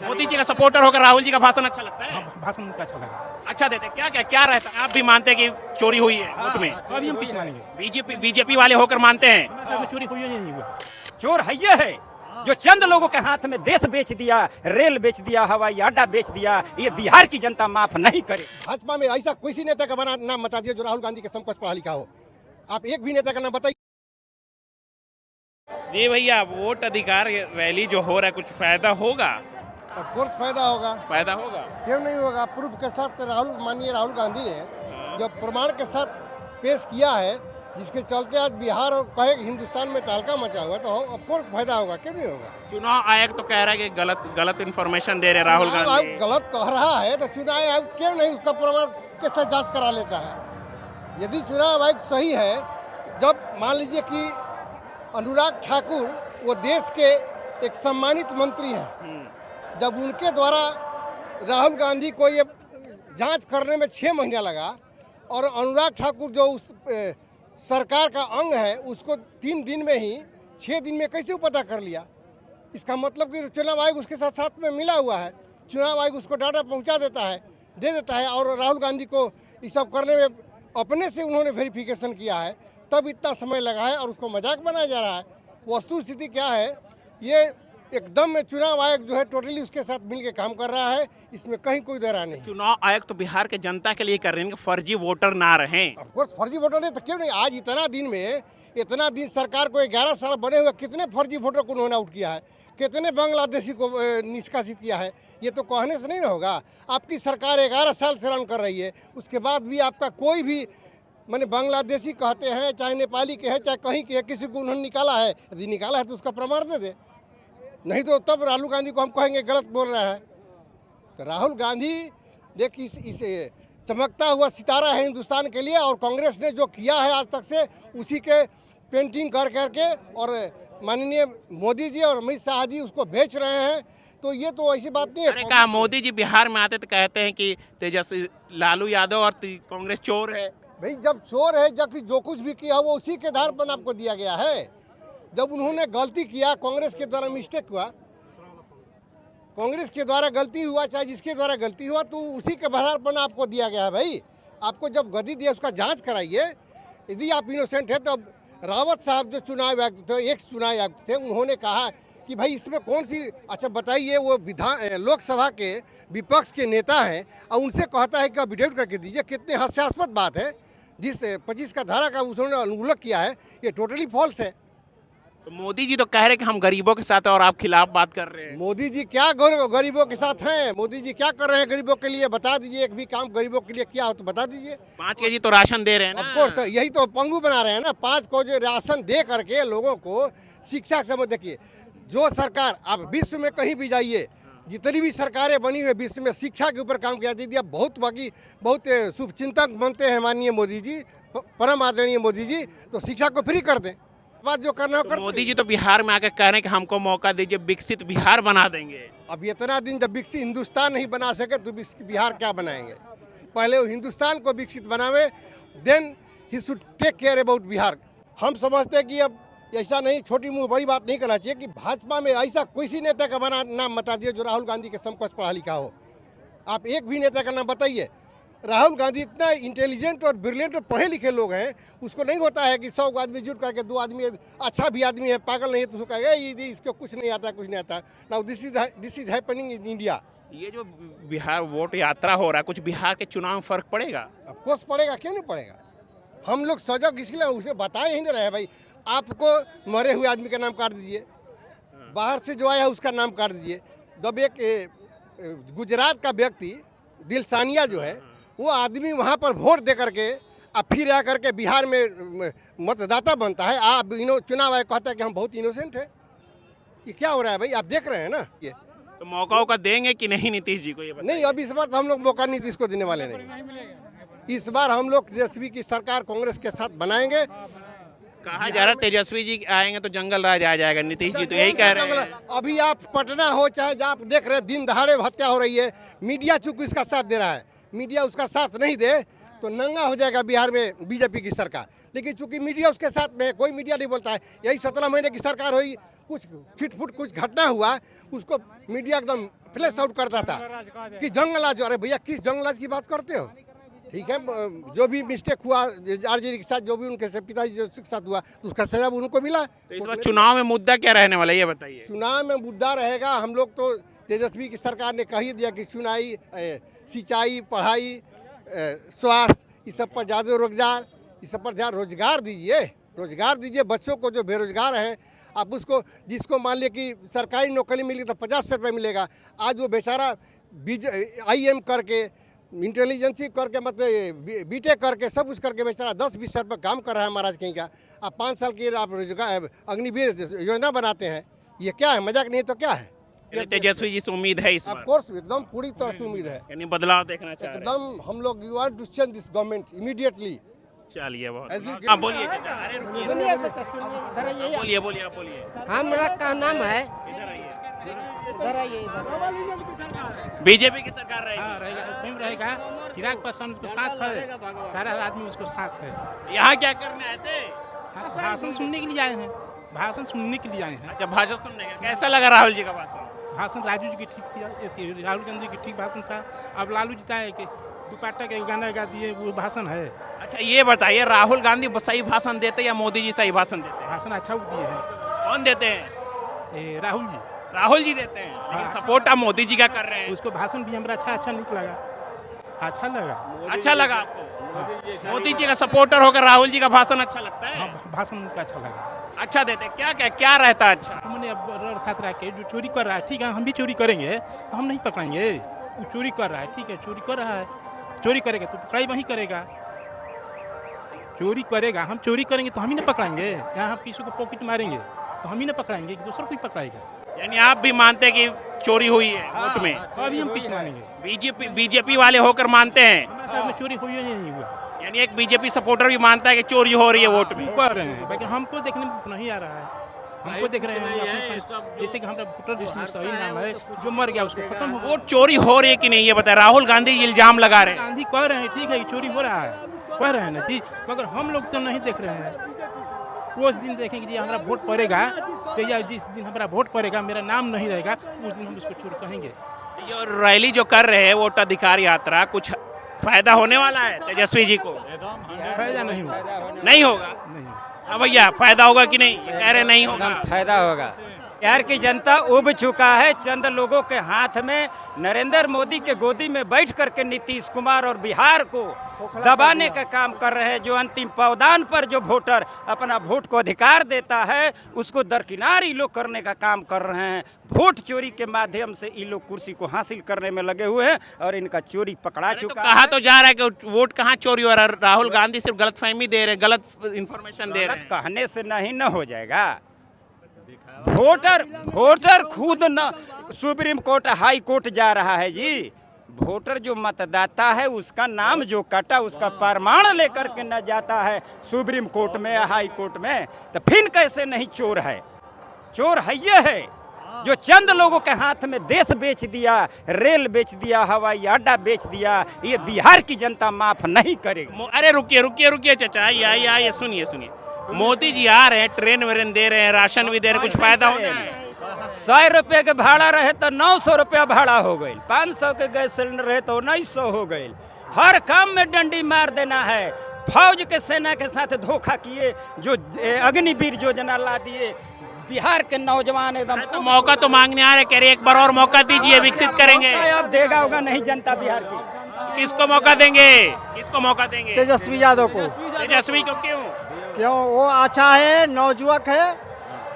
मोदी जी का सपोर्टर होकर राहुल जी का भाषण अच्छा लगता है? भाषण उनका अच्छा लगा। अच्छा देते क्या क्या क्या रहता है? आप भी मानते हैं कि चोरी हुई है वोट में? अभी हम किस मानेंगे? बीजेपी वाले होकर मानते हैं? हमारे साथ में चोरी हुई नहीं हुआ। चोर है ये है जो चंद लोगों के हाथ में देश बेच दिया, रेल बेच दिया, हवाई अड्डा बेच दिया। ये बिहार की जनता माफ नहीं करे। भाजपा में ऐसा किसी नेता का बना नाम बता दिया जो राहुल गांधी के समकक्ष पढ़ा लिखा हो। आप एक भी नेता का नाम बताइए। जी भैया, वोट अधिकार रैली जो हो रहा है, कुछ फायदा होगा? ऑफ कोर्स फायदा होगा, फायदा होगा। क्यों नहीं होगा। प्रूफ के साथ माननीय राहुल गांधी ने जो प्रमाण के साथ पेश किया है, जिसके चलते आज बिहार और कहे हिंदुस्तान में तहलका मचा हुआ, तो ऑफ कोर्स फायदा होगा, क्यों नहीं होगा। चुनाव आयोग तो कह रहा है कि गलत इन्फॉर्मेशन दे रहे राहुल चुनाव गांधी। आयोग गलत कह रहा है तो चुनाव आयोग क्यों नहीं उसका प्रमाण के साथ जांच करा लेता है। यदि चुनाव आयोग सही है, जब मान लीजिए कि अनुराग ठाकुर वो देश के एक सम्मानित मंत्री हैं, जब उनके द्वारा राहुल गांधी को ये जांच करने में 6 महीना लगा और अनुराग ठाकुर जो उस सरकार का अंग है उसको 3 दिन में ही 6 दिन में कैसे पता कर लिया। इसका मतलब कि चुनाव आयोग उसके साथ साथ में मिला हुआ है। चुनाव आयोग उसको डाटा पहुंचा देता है, दे देता है, और राहुल गांधी को ये सब करने में अपने से उन्होंने वेरिफिकेशन किया है, तब इतना समय लगा है और उसको मजाक बनाया जा रहा है। वस्तु स्थिति क्या है, ये एकदम में चुनाव आयोग जो है टोटली उसके साथ मिलकर काम कर रहा है, इसमें कहीं कोई दरार नहीं। चुनाव आयोग तो बिहार के जनता के लिए कर रहे हैं कि फर्जी वोटर ना रहें। ऑफ कोर्स फर्जी वोटर नहीं तो क्यों नहीं। आज इतना दिन सरकार को 11 साल बने हुए कितने फर्जी वोटर को उन्होंने आउट किया है, कितने बांग्लादेशी को निष्कासित किया है। ये तो कहने से नहीं ना होगा। आपकी सरकार 11 साल से रन कर रही है, उसके बाद भी आपका कोई भी मैंने बांग्लादेशी कहते हैं, चाहे नेपाली के हैं, चाहे कहीं के है, किसी को उन्होंने निकाला है। यदि निकाला है तो उसका प्रमाण दे दे, नहीं तो तब राहुल गांधी को हम कहेंगे गलत बोल रहा है। तो राहुल गांधी देखिए इस चमकता हुआ सितारा है हिंदुस्तान के लिए, और कांग्रेस ने जो किया है आज तक से उसी के पेंटिंग कर करके, और माननीय मोदी जी और अमित शाह जी उसको बेच रहे हैं। तो ये तो ऐसी बात नहीं है। अरे कहा मोदी जी बिहार में आते तो कहते हैं कि तेजस्वी लालू यादव और कांग्रेस चोर है। भाई जब चोर है, जब जो कुछ भी किया वो उसी के आधार पर आपको दिया गया है। जब उन्होंने गलती किया, कांग्रेस के द्वारा मिस्टेक हुआ, कांग्रेस के द्वारा गलती हुआ, चाहे जिसके द्वारा गलती हुआ, तो उसी के आधार पर आपको दिया गया है। भाई आपको जब गद्दी दिया उसका जांच कराइए। यदि आप इनोसेंट है तो रावत साहब जो चुनाव आयुक्त थे, एक चुनाव आयुक्त थे, उन्होंने कहा कि भाई इसमें कौन सी, अच्छा बताइए, वो लोकसभा के विपक्ष के नेता हैं और उनसे कहता है कि आप विडेट करके दीजिए। कितने हास्यास्पद बात है। जिस 25 का धारा का उन्होंने अनुल्लेख किया है, ये टोटली फॉल्स है। तो मोदी जी तो कह रहे हैं कि हम गरीबों के साथ हैं और आप खिलाफ बात कर रहे हैं। मोदी जी क्या गरीबों के साथ हैं? मोदी जी क्या कर रहे हैं गरीबों के लिए? बता दीजिए, एक भी काम गरीबों के लिए किया हो तो बता दीजिए। 5 केजी तो राशन दे रहे हैं ना। ऑफ कोर्स, तो यही तो पंगु बना रहे हैं ना। 5 को जो राशन दे करके लोगों को शिक्षा समझ। देखिए जो सरकार, आप विश्व में कहीं भी जाइए, जितनी भी सरकारें बनी हुई विश्व में शिक्षा के ऊपर काम किया दीदी, बहुत शुभचिंतक बनते हैं माननीय मोदी जी, परम आदरणीय मोदी जी। तो शिक्षा को फ्री कर दें, बात जो करना हो तो कर। मोदी जी तो बिहार में आकर कह रहे हैं कि हमको मौका दीजिए, विकसित बिहार बना देंगे। अब इतना दिन जब विकसित हिंदुस्तान नहीं बना सके तो बिहार क्या बनाएंगे? पहले वो हिंदुस्तान को विकसित बनावे, then he should take care about Bihar. हम समझते हैं कि अब ऐसा नहीं, छोटी मुँह बड़ी बात नहीं करना चाहिए कि भाजपा में ऐसा किसी नेता का नाम बता दिए जो राहुल गांधी के समकक्ष पढ़ा लिखा हो। आप एक भी नेता का नाम बताइए। राहुल गांधी इतना इंटेलिजेंट और ब्रिलियंट और पढ़े लिखे लोग हैं, उसको नहीं होता है कि 100 आदमी जुट करके 2 आदमी अच्छा भी आदमी है, पागल नहीं है, तो उसको कहेगा ये इसको कुछ नहीं आता, कुछ नहीं आता। Now this is happening in India. ये जो बिहार वोट यात्रा हो रहा है, कुछ बिहार के चुनाव में फर्क पड़ेगा? ऑफ कोर्स पड़ेगा, क्यों नहीं पड़ेगा। हम लोग सजग इसलिए उसे बताए ही नहीं रहे। भाई आपको मरे हुए आदमी का नाम काट दीजिए, बाहर से जो आया उसका नाम काट दीजिए। जब एक गुजरात का व्यक्ति दिलसानिया जो है, वो आदमी वहाँ पर वोट दे करके अब फिर आ करके बिहार में मतदाता बनता है। आप चुनाव आयोग कहता है कि हम बहुत इनोसेंट है। ये क्या हो रहा है भाई? आप देख रहे हैं ना। ये तो मौका का देंगे कि नहीं नीतीश जी को? ये नहीं, अब इस बार तो हम लोग मौका नीतीश को देने वाले नहीं। इस बार हम लोग तेजस्वी की सरकार कांग्रेस के साथ बनाएंगे। कहा जा रहा है तेजस्वी जी आएंगे तो जंगल राज आ जाएगा। नीतीश जी तो यही कह रहे हैं। अभी आप पटना हो चाहे जहाँ आप देख रहे हैं, दिन दहाड़े हत्या हो रही है। मीडिया चूंकि इसका साथ दे रहा है, मीडिया उसका साथ नहीं दे तो नंगा हो जाएगा बिहार में बीजेपी की सरकार। लेकिन चूंकि मीडिया उसके साथ में, कोई मीडिया नहीं बोलता है। यही 17 महीने की सरकार हुई, कुछ छिटफुट कुछ घटना हुआ उसको मीडिया एकदम फ्लैश आउट करता था कि जंगलराज। अरे भैया किस जंगलराज की बात करते हो? ठीक है, जो भी मिस्टेक हुआ आरजेडी के साथ, जो भी उनके पिताजी के साथ हुआ तो उसका सजा उनको मिला। तो इस बार चुनाव में मुद्दा क्या रहने वाला है ये बताइए। चुनाव में मुद्दा रहेगा, हम लोग तो तेजस्वी की सरकार ने कह ही दिया कि चुनाई, सिंचाई, पढ़ाई, स्वास्थ्य, इस सब पर ज़्यादा रोजगार, इस सब पर ध्यान, रोजगार दीजिए बच्चों को जो बेरोजगार हैं। आप उसको, जिसको मान लिया कि सरकारी नौकरी मिली तो 50 रुपये मिलेगा, आज वो बेचारा IM करके, इंटेलिजेंसी करके, मतलब BTech करके, सब कुछ करके बेचारा 10-20 रुपये काम कर रहा है महाराज कहीं का। आप 5 साल की आप रोजगार अग्निवीर योजना बनाते हैं, ये क्या है? मजाक नहीं तो क्या है? तेजस्वी जी से उम्मीद है इस ऑफ बार? कोर्स एकदम पूरी तरह से उम्मीद है, यानी बदलाव देखना चाह रहे हैं। एकदम हम लोग you want to change this government immediately. चलिए बहुत। As you हाँ बोलिए चाचा, अरे रुकिए। बोलिए आप बोलिए। हमारा का नाम है, इधर आइए। इधर आइए, इधर। बीजेपी की सरकार रहेगी। हाँ रहेगा, क्यों रहेगा? चिराग पासवान उसको साथ है, सारा आदमी उसको साथ है। यहाँ क्या करने आए थे? भाषण सुनने के लिए आए हैं, भाषण सुनने के लिए आए हैं। अच्छा, भाषण सुनने का कैसा लगा राहुल जी का भाषण? भाषण राजू जी की ठीक थी, राहुल गांधी की ठीक भाषण था। अब लालू जी है कि दुपट्टा के गाना गा दिए, वो भाषण है। अच्छा ये बताइए, राहुल गांधी सही भाषण देते या मोदी जी सही भाषण देते हैं? भाषण अच्छा दिए हैं। कौन देते हैं? राहुल जी। राहुल जी देते हैं, लेकिन सपोर्ट आप मोदी जी का कर रहे हैं। उसको भाषण भी हमारा अच्छा नहीं लगा, अच्छा लगा। अच्छा लगा आपको? मोदी जी का सपोर्टर होकर राहुल जी का भाषण अच्छा लगता है? हाँ, भाषण उनका अच्छा लगा। अच्छा देते हैं? क्या रहता है अच्छा? हमने अब साथ रह के जो चोरी कर रहा है, ठीक है हम भी चोरी करेंगे तो हम नहीं पकड़ेंगे। वो चोरी कर रहा है, ठीक है चोरी कर रहा है, चोरी करेगा तो पकड़ाई वहीं करेगा। चोरी करेगा, हम चोरी करेंगे तो हम ही ना पकड़ाएंगे। यहाँ हम किसी को पॉकेट मारेंगे तो हम ही ना पकड़ाएंगे, दूसरा कोई पकड़ाएगा। यानी आप भी मानते हैं कि चोरी हुई है वोट में? अभी हम किस मानेंगे? बीजेपी वाले होकर मानते हैं? हमारे साथ में चोरी हुई नहीं हुआ। यानी एक बीजेपी सपोर्टर भी मानता है कि चोरी हो रही है वोट में? कर रहे हैं, लेकिन हमको देखने में तो नहीं आ रहा है। हमको देख रहे हैं जैसे कि हमारा वोटर लिस्ट में सही नाम है, जो मर गया उसको खत्म हो। वोट चोरी हो रही है कि नहीं ये बताए? राहुल गांधी इल्जाम लगा रहे हैं। गांधी कह रहे हैं ठीक है कि चोरी हो रहा है, कह रहे हैं ना जी, मगर हम लोग तो नहीं देख रहे हैं। उस दिन देखेंगे जी हमारा वोट पड़ेगा, तो या जिस दिन हमारा वोट पड़ेगा मेरा नाम नहीं रहेगा, उस दिन हम इसको चोर कहेंगे। ये रैली जो कर रहे हैं वोट अधिकार यात्रा, कुछ फायदा होने वाला है तेजस्वी जी को? फायदा नहीं होगा। नहीं होगा? नहीं। हाँ भैया, फायदा होगा कि नहीं? ये कह रहे नहीं होगा। फायदा होगा। बिहार की जनता उब चुका है चंद लोगों के हाथ में। नरेंद्र मोदी के गोदी में बैठ करके नीतीश कुमार और बिहार को दबाने का काम कर रहे हैं। जो अंतिम पावदान पर जो वोटर अपना वोट को अधिकार देता है उसको दरकिनार ये लोग करने का काम कर रहे हैं। वोट चोरी के माध्यम से ये लोग कुर्सी को हासिल करने में लगे हुए हैं और इनका चोरी पकड़ा चुका है। कहा तो जा रहा है कि वोट कहाँ चोरी हो रहा है, राहुल गांधी सिर्फ गलतफहमी दे रहे हैं, गलत इन्फॉर्मेशन दे रहे हैं। कहने से नहीं न हो जाएगा। वोटर खुद न सुप्रीम कोर्ट हाई कोर्ट जा रहा है जी। वोटर जो मतदाता है उसका नाम जो कटा उसका प्रमाण लेकर के न जाता है सुप्रीम कोर्ट में या हाई कोर्ट में, तो फिर कैसे नहीं चोर है? चोर है ये है जो चंद लोगों के हाथ में देश बेच दिया, रेल बेच दिया, हवाई अड्डा बेच दिया। ये बिहार की जनता माफ नहीं करेगी। अरे रुकिए चाचा, आइए सुनिए। मोदी जी आ रहे हैं, ट्रेन वेन दे रहे हैं, राशन भी दे रहे हैं, कुछ फायदा होता है? 100 रुपये के भाड़ा रहे तो 900 रुपया भाड़ा हो गई, 500 के गैस सिलेंडर रहे तो 1900 हो गई। हर काम में डंडी मार देना है। फौज के सेना के साथ धोखा किए, जो अग्निवीर योजना ला दिए। बिहार के नौजवान एकदम तो मौका तो मांगने आ रहे, कह रहे एक बार और मौका दीजिए, विकसित करेंगे। अब देगा होगा नहीं जनता बिहार की। किसको मौका देंगे? तेजस्वी यादव को। तेजस्वी को क्यों? वो अच्छा है, नौजुवक है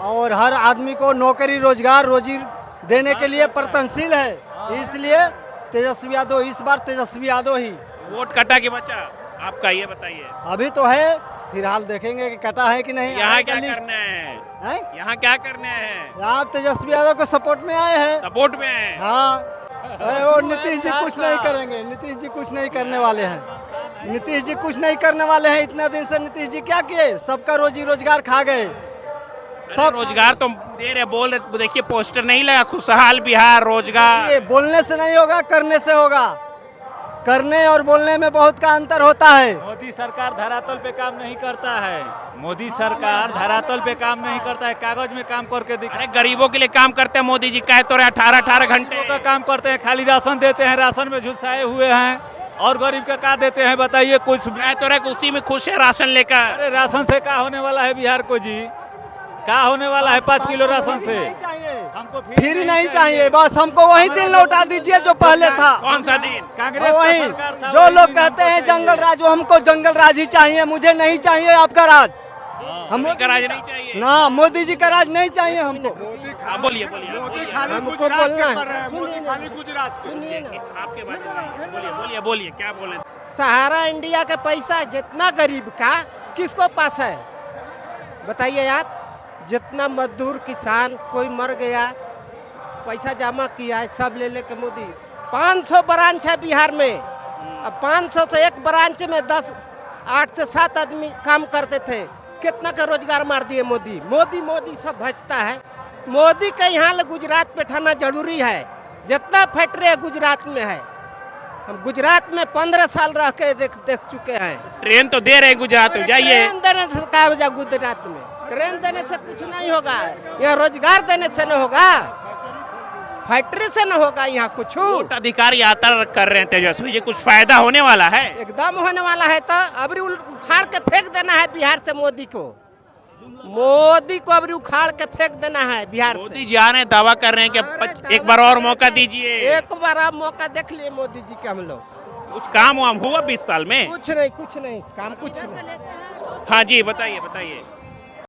और हर आदमी को नौकरी रोजगार रोजी देने के लिए प्रयत्नशील है, इसलिए तेजस्वी यादव, इस बार तेजस्वी यादव ही। वोट कटा कि बचा आपका, ये बताइए। अभी तो है, फिलहाल देखेंगे कि कटा है कि नहीं। यहाँ क्या करना है? यहाँ क्या करना है? यहाँ तेजस्वी यादव के सपोर्ट में आए हैं। सपोर्ट में है? हाँ। अरे वो नीतीश जी कुछ नहीं करेंगे, नीतीश जी कुछ नहीं करने वाले हैं, नीतीश जी कुछ नहीं करने वाले हैं। इतने दिन से नीतीश जी क्या किए? सबका रोजी रोजगार खा गए। सब रोजगार तो दे रहे, बोल रहे, देखिए पोस्टर नहीं लगा, खुशहाल बिहार रोजगार। ये बोलने से नहीं होगा, करने से होगा। करने और बोलने में बहुत का अंतर होता है। मोदी सरकार धरातल पे काम नहीं करता है। मोदी सरकार धरातल पे काम नहीं करता है, कागज में काम करके दिखा। अरे गरीबों के लिए काम करते हैं मोदी जी, कह तो रहे 18-18 घंटे का काम करते हैं, खाली राशन देते हैं, राशन में झुलसाए हुए हैं। और गरीब का क्या देते हैं बताइए? कुछ कह तो रहे उसी में खुश है राशन लेकर। अरे राशन से क्या होने वाला है बिहार को जी? क्या होने वाला है 5 किलो राशन से? हमको फिर नहीं चाहिए, बस हमको वही दिन लौटा दीजिए जो पहले था। कौन सा दिन? कांग्रेस का वही सरकार था, जो वही लोग दिन कहते हैं हमको जंगल चाहिए। राज, वो हमको जंगल राज ही चाहिए, मुझे नहीं चाहिए आपका राज। हम मोदी का राज नहीं चाहिए ना, मोदी जी का राज नहीं चाहिए हमको। हाँ, बोलिए बोलिए हमको बोलना है आपके बारे में बोलिए बोलिए बोलिए क्या बोले? सहारा इंडिया का पैसा जितना गरीब का किसको पास है बताइए आप? जितना मजदूर किसान कोई मर गया, पैसा जमा किया है, सब ले लेके मोदी। 500 ब्रांच है बिहार में, अब 500 से एक ब्रांच में 8 से 7 आदमी काम करते थे, कितना का रोजगार मार दिए मोदी। मोदी मोदी सब भजता है। मोदी के यहाँ गुजरात पे ठाना जरूरी है। जितना फैक्ट्री है गुजरात में है, हम गुजरात में 15 साल रह के देख चुके हैं। ट्रेन तो दे रहे हैं गुजरात में, जाइए। ट्रेन देने से क्या हो जाए? गुजरात में ट्रेन देने से कुछ नहीं होगा, यहाँ रोजगार देने से न होगा, फैक्ट्री से न होगा यहाँ कुछ। वोट अधिकार यात्रा कर रहे हैं तेजस्वी जी, कुछ फायदा होने वाला है? एकदम होने वाला है। तो अभी उखाड़ के फेंक देना है बिहार से मोदी को। मोदी को अभी उखाड़ के फेंक देना है बिहार मोदी से। जी आ रहे हैं, दावा कर रहे हैं कि एक बार और मौका दीजिए। एक बार आप मौका देख लिए मोदी जी के हम लोग। कुछ काम वाम हुआ 20 साल में? कुछ नहीं काम कुछ नहीं। हाँ जी बताइए बताइए।